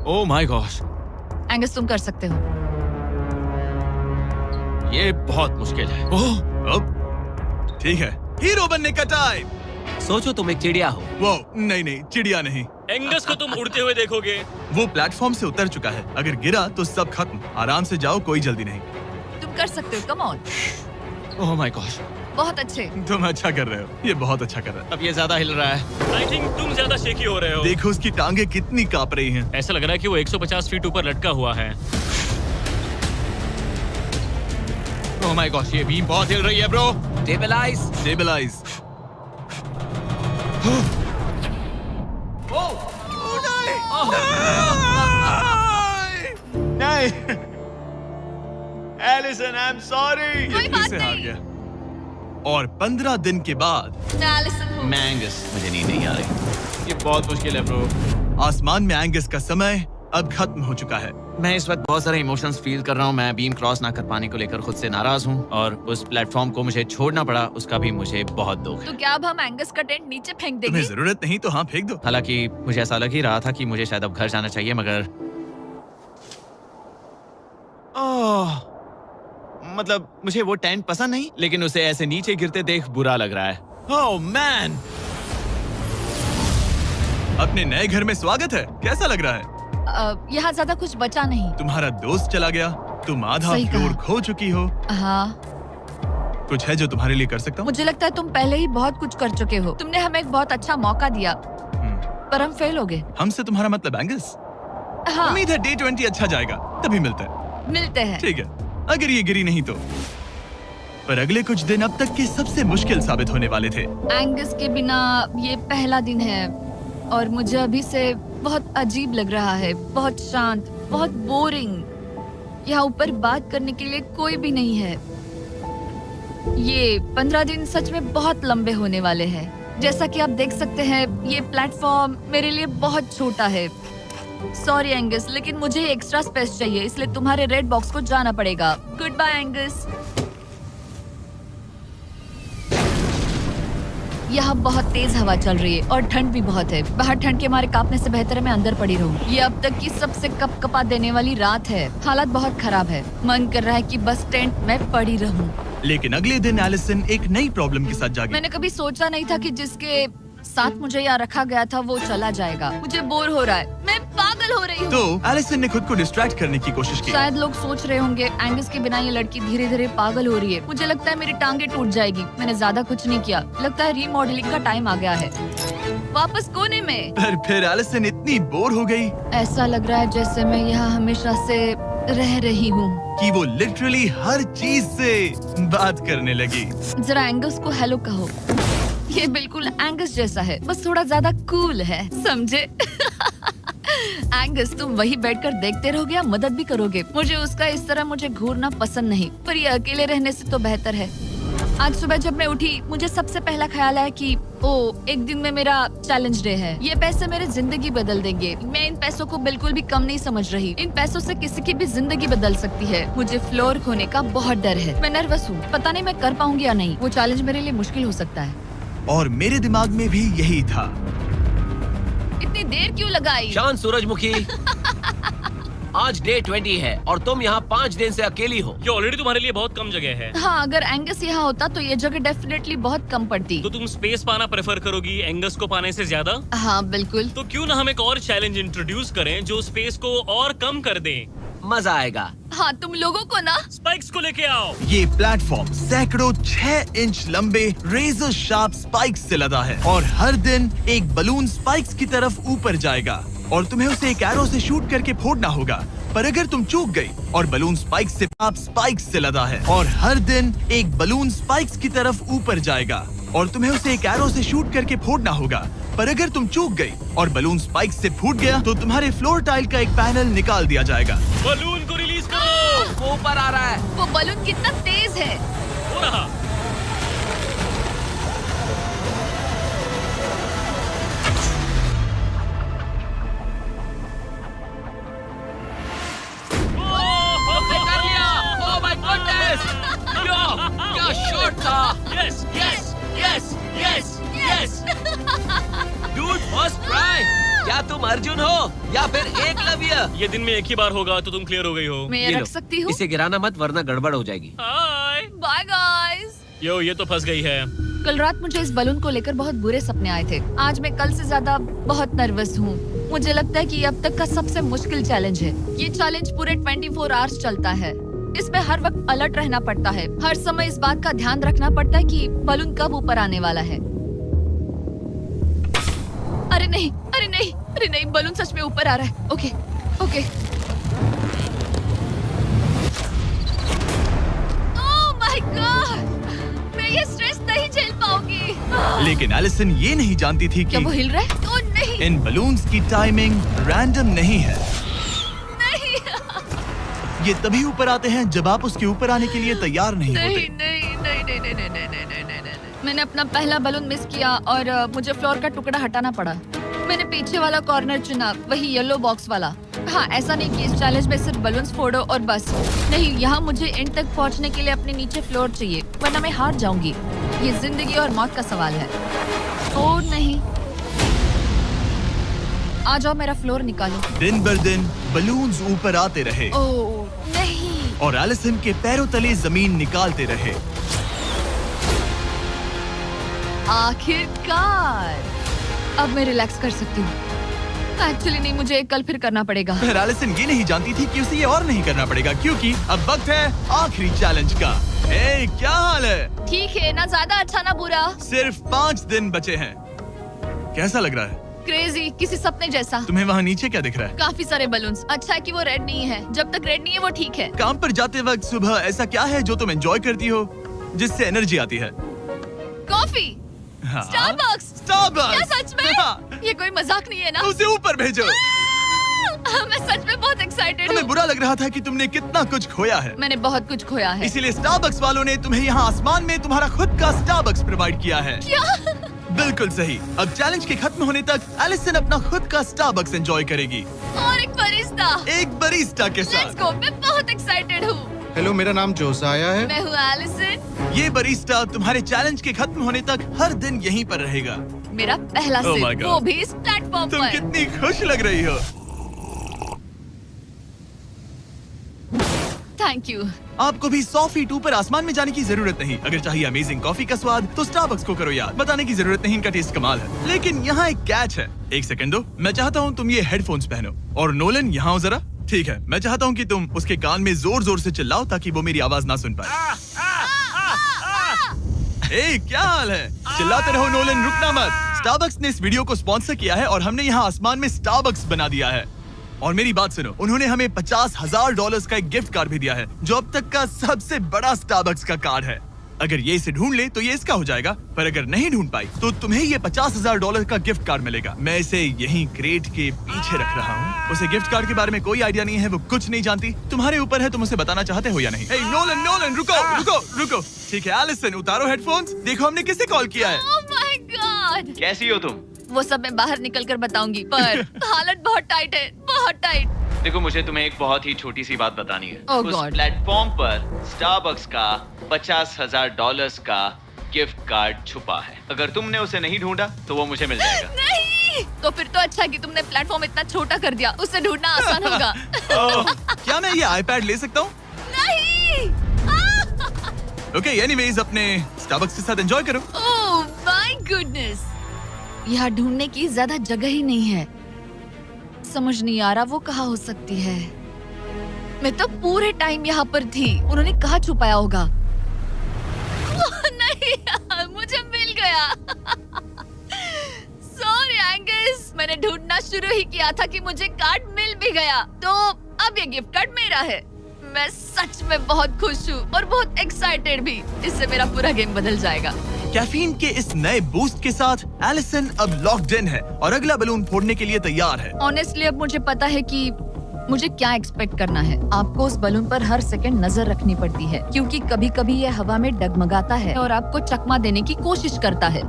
ओह माय गॉश, एंगस तुम कर सकते हो। ये बहुत मुश्किल है। अब ठीक है, हीरो बनने का टाइम। सोचो तुम एक चिड़िया हो। वो नहीं, चिड़िया नहीं। एंगस को तुम उड़ते हुए देखोगे। वो प्लेटफॉर्म से उतर चुका है। अगर गिरा तो सब खत्म। आराम से जाओ, कोई जल्दी नहीं। तुम कर सकते हो, come on. Oh my gosh, बहुत अच्छे। तुम अच्छा कर रहे हो, ये बहुत अच्छा कर रहा है। अब ये ज्यादा हिल रहा है। आई थिंक तुम ज्यादा शेकी हो रहे हो। देखो उसकी टांगे कितनी कांप रही हैं। ऐसा लग रहा है कि वो 150 फीट ऊपर लटका हुआ है। ओह माय गॉश, ये बीम बहुत हिल रही है ब्रो। स्टेबलाइज। स्टेबलाइज। नहीं एलिसन, आई एम सॉरी। कोई बात से हार नहीं। गया। और 15 दिन के बाद मैं एलिसन हूँ। मैं एंगस, मुझे नींद नहीं आ रही। ये बहुत मुश्किल है ब्रो। आसमान में एंगस का समय अब खत्म हो चुका है। मैं इस वक्त बहुत सारे इमोशंस फील कर रहा हूँ। मैं बीम क्रॉस ना कर पाने को लेकर खुद से नाराज हूँ और उस प्लेटफॉर्म को मुझे छोड़ना पड़ा, उसका भी मुझे बहुत दुख है। तो क्या अब हम एंगस का टेंट नीचे फेंक देंगे? तुम्हें जरूरत नहीं तो हाँ फेंक दो। हालांकि मुझे ऐसा लग ही रहा था कि मुझे शायद अब घर जाना चाहिए, मगर मतलब मुझे वो टेंट पसंद नहीं, लेकिन उसे ऐसे नीचे गिरते देख बुरा लग रहा है। Oh man! अपने नए घर में स्वागत है। कैसा लग रहा है? यहाँ ज्यादा कुछ बचा नहीं। तुम्हारा दोस्त चला गया, तुम आधा सही फ्लोर कहा। खो चुकी हो। हाँ, कुछ है जो तुम्हारे लिए कर सकता हूँ? मुझे लगता है तुम पहले ही बहुत कुछ कर चुके हो। तुमने हमें एक बहुत अच्छा मौका दिया, पर हम फेल हो गए। हमसे तुम्हारा मतलब एंगस? हाँ, उम्मीद है डे 20 अच्छा जाएगा, तभी मिलते हैं। मिलते हैं। ठीक है, अगर ये गिरी नहीं तो। पर अगले कुछ दिन अब तक के सबसे मुश्किल साबित होने वाले थे। एंगस के बिना ये पहला दिन है और मुझे अभी से बहुत अजीब लग रहा है, बहुत शांत, बहुत बोरिंग। यहाँ ऊपर बात करने के लिए कोई भी नहीं है। ये 15 दिन सच में बहुत लंबे होने वाले हैं। जैसा कि आप देख सकते हैं, ये प्लेटफॉर्म मेरे लिए बहुत छोटा है। सॉरी एंगस, लेकिन मुझे एक्स्ट्रा स्पेस चाहिए, इसलिए तुम्हारे रेड बॉक्स को जाना पड़ेगा। Goodbye Angus. यहाँ बहुत तेज हवा चल रही है और ठंड भी बहुत है। बाहर ठंड के मारे कांपने से बेहतर है मैं अंदर पड़ी रहूं। ये अब तक की सबसे कपकपा देने वाली रात है। हालात बहुत खराब है। मन कर रहा है कि बस टेंट में पड़ी रहूं। लेकिन अगले दिन एलिसन एक नई प्रॉब्लम के साथ जागी। मैंने कभी सोचा नहीं था कि जिसके साथ मुझे यहाँ रखा गया था वो चला जाएगा। मुझे बोर हो रहा है, मैं पागल हो रही हूँ। तो एलिसन ने खुद को डिस्ट्रैक्ट करने की कोशिश की। शायद लोग सोच रहे होंगे एंगस के बिना ये लड़की धीरे धीरे पागल हो रही है। मुझे लगता है मेरी टांगे टूट जाएगी। मैंने ज्यादा कुछ नहीं किया। लगता है रीमॉडलिंग का टाइम आ गया है। वापस कोने में। पर फिर एलिसन इतनी बोर हो गई ऐसा लग रहा है जैसे मैं यहाँ हमेशा से रह रही हूँ। कि वो लिटरली हर चीज से बात करने लगी। जरा एंगस को हेलो कहो। ये बिल्कुल एंगस जैसा है, बस थोड़ा ज्यादा कूल है, समझे? एंगस, तुम वही बैठकर देखते रहोगे या मदद भी करोगे? मुझे उसका इस तरह मुझे घूरना पसंद नहीं, पर ये अकेले रहने से तो बेहतर है। आज सुबह जब मैं उठी, मुझे सबसे पहला ख्याल आया कि एक दिन में मेरा चैलेंज डे है। ये पैसे मेरी जिंदगी बदल देंगे। मैं इन पैसों को बिल्कुल भी कम नहीं समझ रही। इन पैसों से किसी की भी जिंदगी बदल सकती है। मुझे फ्लोर खोने का बहुत डर है। मैं नर्वस हूँ, पता नहीं मैं कर पाऊंगी या नहीं। वो चैलेंज मेरे लिए मुश्किल हो सकता है। और मेरे दिमाग में भी यही था। इतनी देर क्यों लगाई? शांत सूरजमुखी। आज डे 20 है और तुम यहाँ 5 दिन से अकेली हो। ये ऑलरेडी तुम्हारे लिए बहुत कम जगह है। हाँ, अगर एंगस यहाँ होता तो ये जगह डेफिनेटली बहुत कम पड़ती। तो तुम स्पेस पाना प्रेफर करोगी एंगस को पाने से ज्यादा? हाँ बिल्कुल। तो क्यों ना हम एक और चैलेंज इंट्रोड्यूस करें जो स्पेस को और कम कर दे। मजा आएगा। हाँ, तुम लोगों को ना स्पाइक्स को लेके आओ। ये प्लेटफॉर्म सैकड़ों 6 इंच लंबे रेजर शार्प स्पाइक्स से लदा है और हर दिन एक बलून स्पाइक्स की तरफ ऊपर जाएगा और तुम्हें उसे एक एरो से शूट करके फोड़ना होगा। पर अगर तुम चूक गई और बलून स्पाइक्स से स्पाइक्स से लदा है और हर दिन एक बलून स्पाइक्स की तरफ ऊपर जाएगा और तुम्हें उसे एक एरो से शूट करके फोड़ना होगा। पर अगर तुम चूक गई और बलून स्पाइक्स से फूट गया तो तुम्हारे फ्लोर टाइल का एक पैनल निकाल दिया जाएगा। बलून को रिलीज करो। वो ऊपर आ रहा है। वो बलून कितना तेज है। हो रहा। कर लिया। Oh my goodness. क्या शॉट था। Yes yes yes yes yes. Dude, first try. क्या तुम अर्जुन हो या फिर एकलव्य? ये दिन में एक ही बार होगा तो तुम क्लियर हो गई हो। मैं ये ये लो, रख सकती हूँ? इसे गिराना मत वरना गड़बड़ हो जाएगी। हाय। Bye guys. यो, ये तो फंस गई है। कल रात मुझे इस बलून को लेकर बहुत बुरे सपने आए थे। आज मैं कल से ज्यादा बहुत नर्वस हूँ। मुझे लगता है कि ये अब तक का सबसे मुश्किल चैलेंज है। ये चैलेंज पूरे 24 आवर्स चलता है। इसमें हर वक्त अलर्ट रहना पड़ता है। हर समय इस बात का ध्यान रखना पड़ता है कि बलून कब ऊपर आने वाला है। अरे नहीं, अरे नहीं, अरे नहीं, बलून सच में ऊपर आ रहा है। Okay, okay. Oh my God, मैं ये स्ट्रेस नहीं झेल पाऊंगी। लेकिन एलिसन ये नहीं जानती थी क्या कि वो हिल रहा है? ओ नहीं इन बलून्स की टाइमिंग रैंडम नहीं है। नहीं ये तभी ऊपर आते हैं जब आप उसके ऊपर आने के लिए तैयार नहीं नहीं होते। नहीं नहीं नहीं नहीं नहीं नहीं नहीं नहीं नहीं नहीं। मैंने अपना पहला बलून मिस किया और मुझे फ्लोर का टुकड़ा हटाना पड़ा। मैंने पीछे वाला कॉर्नर चुना, वही येलो बॉक्स वाला। हाँ, ऐसा नहीं कि इस चैलेंज में सिर्फ बलून्स फोड़ो और बस। नहीं, यहाँ मुझे एंड तक पहुँचने के लिए अपने नीचे फ्लोर चाहिए, वरना मैं हार जाऊंगी। ये जिंदगी और मौत का सवाल है। ओ नहीं, आ जाओ, मेरा फ्लोर निकालो। दिन बर दिन बलून्स ऊपर आते रहे ओ नहीं, और एलिसन के पैरों तले जमीन निकालते रहे। आखिरकार अब मैं रिलैक्स कर सकती हूँ। एक्चुअली नहीं, मुझे कल फिर करना पड़ेगा। फिर एलिसन ये नहीं जानती थी कि उसे ये और नहीं करना पड़ेगा, क्योंकि अब वक्त है आखिरी चैलेंज का। ए, क्या हाल है? ठीक है, ना ज्यादा अच्छा ना बुरा। सिर्फ 5 दिन बचे हैं। कैसा लग रहा है? क्रेजी, किसी सपने जैसा। तुम्हें वहाँ नीचे क्या दिख रहा है? काफी सारे बलून्स। अच्छा है कि वो रेड नहीं है। जब तक रेड नहीं है वो ठीक है। काम पर जाते वक्त सुबह ऐसा क्या है जो तुम एंजॉय करती हो, जिससे एनर्जी आती है? कॉफी। हाँ। स्टारबक्स। स्टारबक्स। क्या सच में? हाँ। ये कोई मजाक नहीं है ना? उसे ऊपर भेजो। मैं सच में बहुत एक्साइटेड हमें हूँ। बुरा लग रहा था कि तुमने कितना कुछ खोया है। मैंने बहुत कुछ खोया है। इसीलिए स्टारबक्स वालों ने तुम्हें यहाँ आसमान में तुम्हारा खुद का स्टारबक्स प्रोवाइड किया है। क्या? बिल्कुल सही। अब चैलेंज के खत्म होने तक एलिसन अपना खुद का स्टारबक्स एंजॉय करेगी, और एक बरिस्ता। एक बरिस्टा के लेट्स साथ। गो, मैं बहुत एक्साइटेड हूँ। हेलो, मेरा नाम जोसाया है। मैं हूँ एलिसन। ये बरिस्टा तुम्हारे चैलेंज के खत्म होने तक हर दिन यहीं पर रहेगा। मेरा पहला Oh my सिप, God. वो भी इस प्लेटफॉर्म तुम पर। कितनी खुश लग रही हो। Thank you. आपको भी 100 फीट ऊपर आसमान में जाने की जरूरत नहीं। अगर चाहिए अमेजिंग कॉफी का स्वाद तो स्टारबक्स को करो याद। बताने की जरूरत नहीं, इनका टेस्ट कमाल है। लेकिन यहाँ एक कैच है। एक सेकंड दो, मैं चाहता हूँ तुम ये हेडफोन्स पहनो। और नोलन, यहाँ आओ जरा। ठीक है, मैं चाहता हूँ कि तुम उसके कान में जोर जोर से चिल्लाओ ताकि वो मेरी आवाज ना सुन पाए। ए, क्या हाल है? चिल्लाते रहो नोलन, रुकना मत। स्टारबक्स ने इस वीडियो को स्पॉन्सर किया है और हमने यहाँ आसमान में स्टारबक्स बना दिया है। और मेरी बात सुनो, उन्होंने हमें $50,000 का एक गिफ्ट कार्ड भी दिया है, जो अब तक का सबसे बड़ा स्टारबक्स का कार्ड है। अगर ये इसे ढूंढ ले तो ये इसका हो जाएगा, पर अगर नहीं ढूंढ पाई तो तुम्हें ये $50,000 का गिफ्ट कार्ड मिलेगा। मैं इसे यहीं क्रेट के पीछे रख रहा हूँ। उसे गिफ्ट कार्ड के बारे में कोई आइडिया नहीं है, वो कुछ नहीं जानती। तुम्हारे ऊपर है तुम उसे बताना चाहते हो या नहीं। Hey, नोलन, रुको। ठीक है एलिसन, उतारो हेडफोन्स। देखो हमने किसे कॉल किया है। Oh my God. कैसी हो तुम? वो सब मैं बाहर निकल कर बताऊंगी, पर हालत बहुत टाइट है, बहुत टाइट। देखो, मुझे तुम्हें एक बहुत ही छोटी सी बात बतानी है। Oh उस God. प्लेटफॉर्म पर स्टारबक्स का $50,000 का गिफ्ट कार्ड छुपा है। अगर तुमने उसे नहीं ढूंढा तो वो मुझे मिल जाएगा। नहीं, तो फिर तो अच्छा है कि तुमने प्लेटफॉर्म इतना छोटा कर दिया, उसे ढूंढना आसान होगा। क्या मैं ये आईपैड ले सकता हूँ? नहीं। ओके, एनीवेज अपने स्टारबक्स के साथ एंजॉय करो। ओह माय गुडनेस, यहाँ ढूंढने की ज्यादा जगह ही नहीं है। समझ नहीं आ रहा वो कहाँ हो सकती है। मैं तो पूरे टाइम यहाँ पर थी, उन्होंने कहाँ छुपाया होगा। नहीं यार, मुझे मिल गया। सॉरी एंगस, मैंने ढूंढना शुरू ही किया था कि मुझे कार्ड मिल भी गया, तो अब ये गिफ्ट कार्ड मेरा है। मैं सच में बहुत खुश हूँ और बहुत एक्साइटेड भी। इससे मेरा पूरा गेम बदल जाएगा। कैफीन के इस नए बूस्ट के साथ एलिसन अब लॉक्ड इन है और अगला बलून फोड़ने के लिए तैयार है। ऑनेस्टली अब मुझे पता है कि मुझे क्या एक्सपेक्ट करना है। आपको उस बलून पर हर सेकंड नजर रखनी पड़ती है, क्योंकि कभी-कभी यह हवा में डगमगाता है और आपको चकमा देने की कोशिश करता है।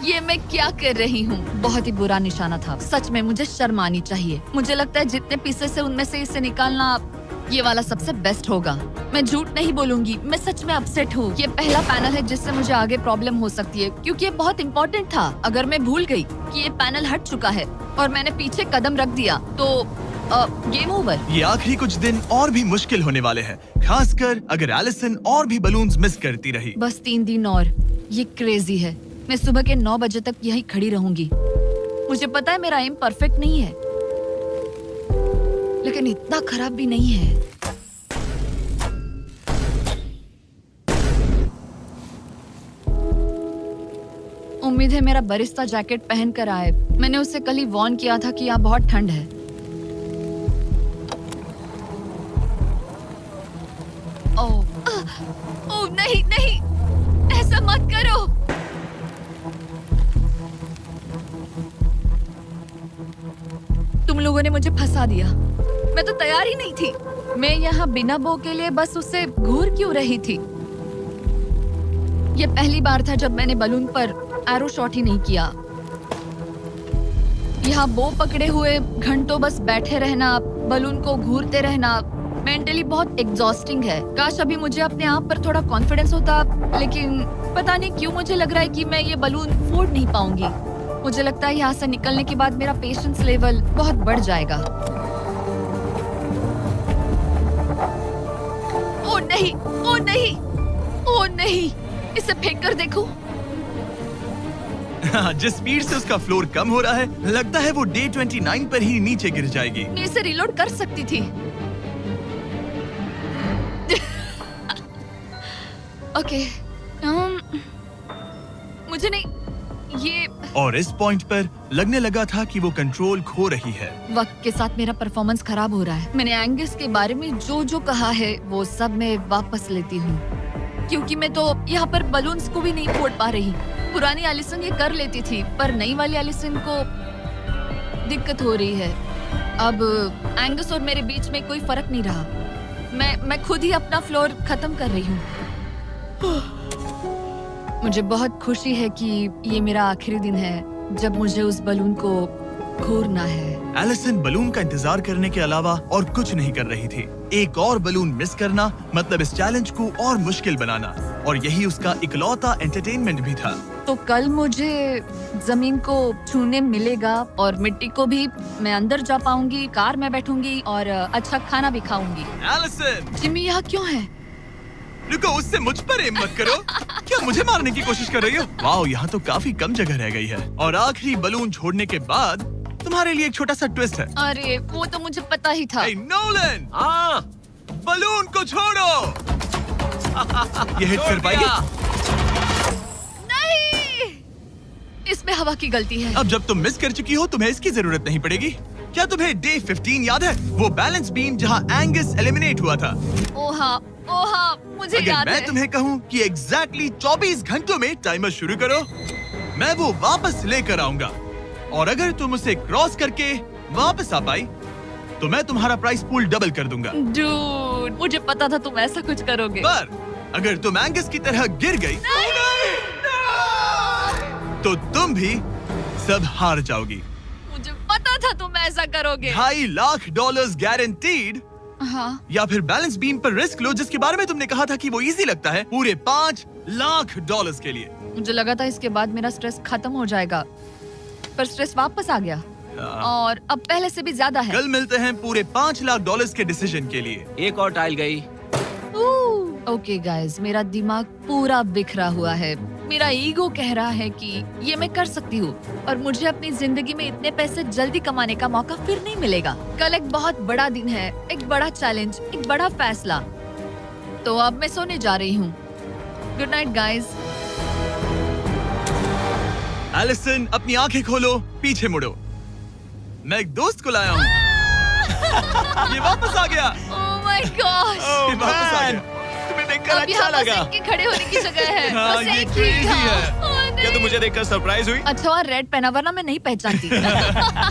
ये मैं क्या कर रही हूँ? बहुत ही बुरा निशाना था। सच में मुझे शर्म आनी चाहिए। मुझे लगता है जितने पीसेस है उनमें से इसे निकालना ये वाला सबसे बेस्ट होगा। मैं झूठ नहीं बोलूंगी, मैं सच में अपसेट हूँ। ये पहला पैनल है जिससे मुझे आगे प्रॉब्लम हो सकती है, क्योंकि ये बहुत इम्पोर्टेंट था। अगर मैं भूल गई कि ये पैनल हट चुका है और मैंने पीछे कदम रख दिया तो गेम ओवर। ये आखिरी कुछ दिन और भी मुश्किल होने वाले हैं, खासकर अगर एलिसन और भी बलून्स मिस करती रही। बस 3 दिन और। ये क्रेजी है। मैं सुबह के 9 बजे तक यहीं खड़ी रहूंगी। मुझे पता है मेरा एम परफेक्ट नहीं है, लेकिन इतना खराब भी नहीं है। उम्मीद है मेरा बरिस्ता जैकेट पहन कर आए। मैंने उससे कल ही वार्न किया था कि यहाँ बहुत ठंड है। ओह नहीं नहीं, ऐसा मत करो। तुम लोगों ने मुझे फंसा दिया। मैं तो तैयार ही नहीं थी। मैं यहाँ बिना बो के लिए बस उससे घूर क्यों रही थी? ये पहली बार था जब मैंने बलून पर एरो शॉट ही नहीं किया। यहाँ बो पकड़े हुए घंटों बस बैठे रहना, बलून को घूरते रहना मेंटली बहुत एग्जॉस्टिंग है। काश अभी मुझे अपने आप पर थोड़ा कॉन्फिडेंस होता, लेकिन पता नहीं क्यों मुझे लग रहा है कि मैं ये बलून फोड़ नहीं पाऊंगी। मुझे लगता है यहाँ से निकलने के बाद मेरा पेशेंस लेवल बहुत बढ़ जाएगा। ओ नहीं, ओ नहीं, ओ नहीं, इसे फेंक कर देखो। जिस स्पीड से उसका फ्लोर कम हो रहा है, लगता है वो डे 29 पर ही नीचे गिर जाएगी। मैं इसे रिलोड कर सकती थी। ओके, मुझे नहीं ये। और इस पॉइंट पर लगने लगा था कि वो कंट्रोल खो रही है। वक्त के साथ मेरा परफॉर्मेंस खराब हो रहा है। मैंने एंगस के बारे में जो जो कहा है वो सब मैं वापस लेती हूँ, क्योंकि मैं तो यहाँ पर बलून्स को भी नहीं फोड़ पा रही। पुरानी एलिसन ये कर लेती थी, पर नई वाली एलिसन को दिक्कत हो रही है। अब एंगस और मेरे बीच में कोई फर्क नहीं रहा। मैं खुद ही अपना फ्लोर खत्म कर रही हूँ। मुझे बहुत खुशी है कि ये मेरा आखिरी दिन है जब मुझे उस बलून को घूरना है। एलिसन बलून का इंतजार करने के अलावा और कुछ नहीं कर रही थी। एक और बलून मिस करना मतलब इस चैलेंज को और मुश्किल बनाना, और यही उसका इकलौता एंटरटेनमेंट भी था। तो कल मुझे जमीन को छूने मिलेगा और मिट्टी को भी। मैं अंदर जा पाऊंगी, कार में बैठूंगी और अच्छा खाना भी खाऊंगी। एलिसन! जिमी यहाँ क्यों है? रुको, उससे मुझ पर एम मत करो। क्या मुझे मारने की कोशिश कर रही हो? वाओ, यहाँ तो काफी कम जगह रह गई है। और आखिरी बलून छोड़ने के बाद तुम्हारे लिए एक छोटा सा ट्विस्ट है। अरे वो तो मुझे पता ही था। Hey, Nolan! हाँ, बलून को छोड़ो। ये हिट कर पाएगी? नहीं, इसमें हवा की गलती है। अब जब तुम मिस कर चुकी हो, तुम्हें इसकी जरूरत नहीं पड़ेगी। क्या तुम्हें डे 15 याद है? वो बैलेंस बीम जहाँ एंगस एलिमिनेट हुआ था। ओ हाँ, मुझे अगर याद मैं है। तुम्हें कहूँ कि एग्जैक्टली 24 घंटों में टाइमर शुरू करो, मैं वो वापस लेकर आऊंगा। और अगर तुम उसे क्रॉस करके वापस आ पाई, तो मैं तुम्हारा प्राइस पूल डबल कर दूंगा। डूड, मुझे पता था तुम ऐसा कुछ करोगे। पर अगर तुम एंगस की तरह गिर गई, तो तुम भी सब हार जाओगी। मुझे पता था तुम ऐसा करोगे। $2.5 लाख गारंटीड। हाँ, या फिर बैलेंस बीम पर रिस्क लो, जिसके बारे में तुमने कहा था कि वो इजी लगता है, पूरे $5 लाख के लिए। मुझे लगा था इसके बाद मेरा स्ट्रेस खत्म हो जाएगा, पर स्ट्रेस वापस आ गया और अब पहले से भी ज्यादा है। कल मिलते हैं पूरे $5 लाख के डिसीजन के लिए। एक और टाइल गई। ओके गाइस, मेरा दिमाग पूरा बिखरा हुआ है। मेरा ईगो कह रहा है कि ये मैं कर सकती हूँ और मुझे अपनी जिंदगी में इतने पैसे जल्दी कमाने का मौका फिर नहीं मिलेगा। कल एक बहुत बड़ा दिन है, एक बड़ा चैलेंज, एक बड़ा फैसला। तो अब मैं सोने जा रही हूँ। Good night guys. एलिसन, अपनी आंखें खोलो, पीछे मुड़ो। मैं एक दोस्त को लाया हूँ। ये वापस आ गया। ओह माय गॉड, ये वापस आ गया। तुम्हें देखकर अब अच्छा यहाँ बस लगा। इनके खड़े होने की जगह है। हाँ, बस ये एक ही crazy था। है। ओह, नहीं। क्या तुम मुझे देखकर सरप्राइज हुई? अच्छा और रेड पहना, वरना मैं नहीं पहचानती।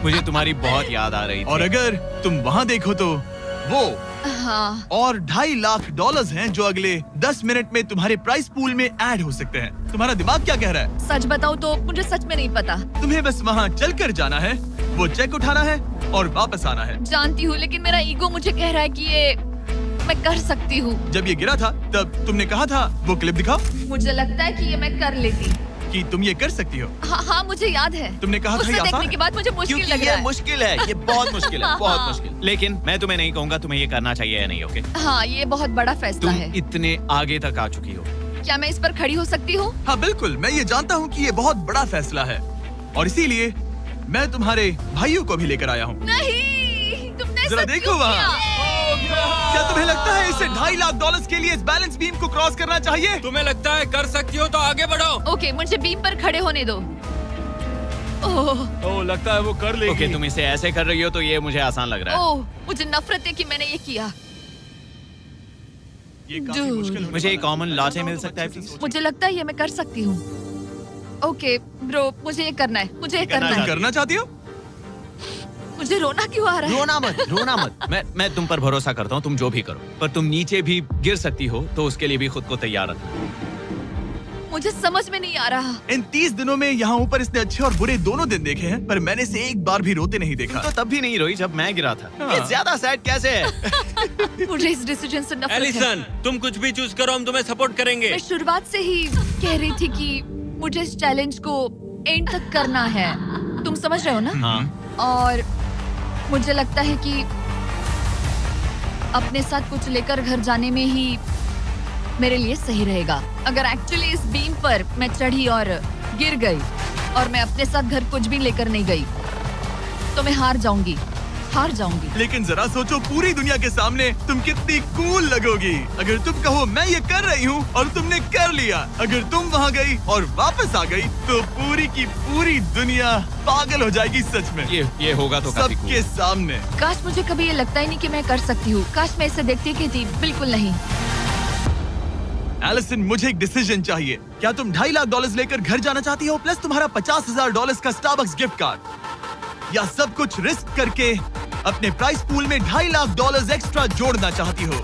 मुझे तुम्हारी बहुत याद आ रही थी। और अगर तुम वहाँ देखो तो वो हाँ, और $2.5 लाख हैं जो अगले 10 मिनट में तुम्हारे प्राइस पूल में ऐड हो सकते हैं। तुम्हारा दिमाग क्या कह रहा है? सच बताऊँ तो मुझे सच में नहीं पता। तुम्हें बस वहाँ चल कर जाना है, वो चेक उठाना है और वापस आना है। जानती हूँ, लेकिन मेरा ईगो मुझे कह रहा है कि ये मैं कर सकती हूँ। जब ये गिरा था तब तुमने कहा था, वो क्लिप दिखाओ, मुझे लगता है कि ये मैं कर लेती। कि तुम ये कर सकती हो। हाँ हाँ, मुझे याद है। तुमने कहा था उसे ये आसान देखने है। के बाद मुझे मुश्किल क्योंकि लग ये रहा है। मुश्किल है, ये बहुत मुश्किल है, बहुत मुश्किल। लेकिन मैं तुम्हें नहीं कहूंगा तुम्हें ये करना चाहिए या नहीं, ओके? हाँ, ये बहुत बड़ा फैसला तुम है। इतने आगे तक आ चुकी हो। क्या मैं इस पर खड़ी हो सकती हूँ? हाँ बिल्कुल, मैं ये जानता हूँ कि ये बहुत बड़ा फैसला है और इसीलिए मैं तुम्हारे भाइयों को भी लेकर आया हूँ। नहीं, तुमने जरा ऐसा देखो क्यों वहाँ। किया? क्या तुम्हें लगता है इसे $2.5 लाख के लिए इस बैलेंस बीम को क्रॉस करना चाहिए? तुम्हें लगता है कर सकती हो तो आगे बढ़ो। ओके, मुझे बीम पर खड़े होने दो। ओह, ओह, लगता है वो कर लेगी। ओके, तुम इसे ऐसे कर रही हो तो ये मुझे आसान लग रहा है। ओह, मुझे नफरत है कि मैंने ये किया। ये काफी Dude. मुश्किल होने मुझे एक वाला है। कॉमन लॉटे मिल सकता है प्लीज? मुझे लगता है ये मैं कर सकती हूँ। ओके ब्रो, मुझे ये करना है, मुझे ये करना करना है। करना चाहती हो? मुझे रोना क्यों आ रहा है? रोना मत। मैं तुम पर भरोसा करता हूँ, तुम जो भी करो, पर तुम नीचे भी गिर सकती हो, तो उसके लिए भी खुद को तैयार रखना। मुझे समझ में नहीं आ रहा। इन 30 दिनों में यहाँ ऊपर इसने अच्छे और बुरे दोनों दिन देखे हैं, पर मैंने इसे एक बार भी रोते नहीं देखा। तो तब भी नहीं रोई जब मैं गिरा था। हाँ। ये ज्यादा सैड कैसे है? मुझे इस डिसीजन से नफरत है। एलिसन, तुम कुछ भी चूज करो, हम तुम्हें सपोर्ट करेंगे। मैं शुरुआत से ही कह रही थी कि मुझे इस चैलेंज को एंड तक करना है। तुम समझ रहे हो ना? हाँ। और मुझे लगता है कि अपने साथ कुछ लेकर घर जाने में ही मेरे लिए सही रहेगा। अगर एक्चुअली इस बीम पर मैं चढ़ी और गिर गई और मैं अपने साथ घर कुछ भी लेकर नहीं गई, तो मैं हार जाऊंगी। लेकिन जरा सोचो, पूरी दुनिया के सामने तुम कितनी कूल लगोगी अगर तुम कहो मैं ये कर रही हूँ और तुमने कर लिया। अगर तुम वहाँ गई और वापस आ गई तो पूरी की पूरी दुनिया पागल हो जाएगी सच में। ये होगा तो काफी सबके सामने। काश मुझे कभी ये लगता ही नहीं कि मैं कर सकती हूँ। काश मैं इसे देखती की थी। बिल्कुल नहीं। एलिसन, मुझे एक डिसीजन चाहिए। क्या तुम $2.5 लाख लेकर घर जाना चाहती हो प्लस तुम्हारा $50,000 का स्टारबक्स गिफ्ट कार्ड, या सब कुछ रिस्क करके अपने प्राइस पूल में $2.5 लाख एक्स्ट्रा जोड़ना चाहती हो?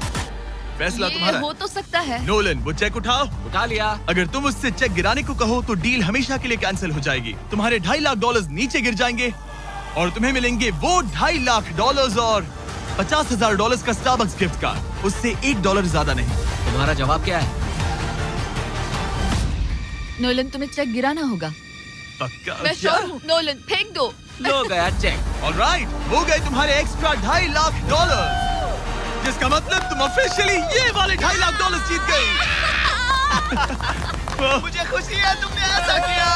फैसला ये तुम्हारा हो है। तो सकता है। नोलन, वो चेक उठाओ। उठा लिया। अगर तुम उससे चेक गिराने को कहो तो डील हमेशा के लिए कैंसिल हो जाएगी। तुम्हारे $2.5 लाख नीचे गिर जाएंगे और तुम्हें मिलेंगे वो $2.5 लाख और $50,000 का स्टारबक्स गिफ्ट कार्ड। उससे $1 ज्यादा नहीं। तुम्हारा जवाब क्या है? नोलन, तुम्हें चेक गिराना होगा। पक्का? मैं श्योर हूँ। नोलन, फेंक दो। लो गया चेक। ऑलराइट, हो गए तुम्हारे एक्स्ट्रा $2.5 लाख, जिसका मतलब तुम ऑफिशियली ये वाले $2.5 लाख जीत गई। मुझे खुशी है तुमने ऐसा किया।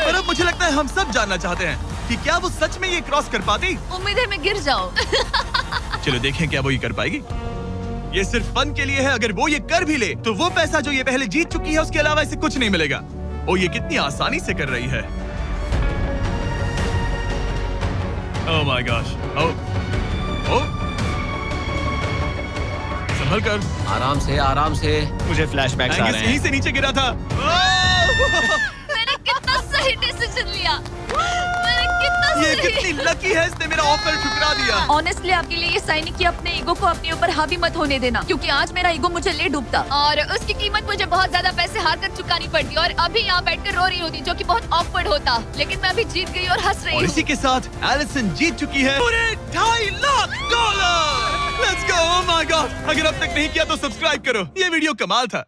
पर अब मुझे लगता है हम सब जानना चाहते हैं कि क्या वो सच में ये क्रॉस कर पाती। उम्मीद है मैं गिर जाऊं। चलो देखें क्या वो ये कर पाएगी। ये सिर्फ फन के लिए है। अगर वो ये कर भी ले तो वो पैसा जो ये पहले जीत चुकी है उसके अलावा इसे कुछ नहीं मिलेगा। ओ, ये कितनी आसानी से कर रही है। ओह माय गॉश। ओ संभल कर। आराम से। मुझे फ्लैशबैक्स आ एंगस रहे यहीं हैं। से नीचे गिरा था। मैंने कितना सही डिसीजन लिया। ये कितनी लकी है, इसने मेरा ऑफर ठुकरा दिया। ऑनेस्टली आपके लिए ये साइन है कि अपने ईगो को अपने ऊपर हावी मत होने देना, क्योंकि आज मेरा ईगो मुझे ले डूबता और उसकी कीमत मुझे बहुत ज्यादा पैसे हार कर चुकानी पड़ती और अभी यहाँ बैठकर रो रही होती, जो कि बहुत ऑकवर्ड होता। लेकिन मैं अभी जीत गई और हंस रही और हूँ। इसी के साथ एलिसन जीत चुकी है पूरे $2.5 lakh. Let's go. Oh my God, अगर अब तक नहीं किया तो सब्सक्राइब करो। ये वीडियो कमाल था।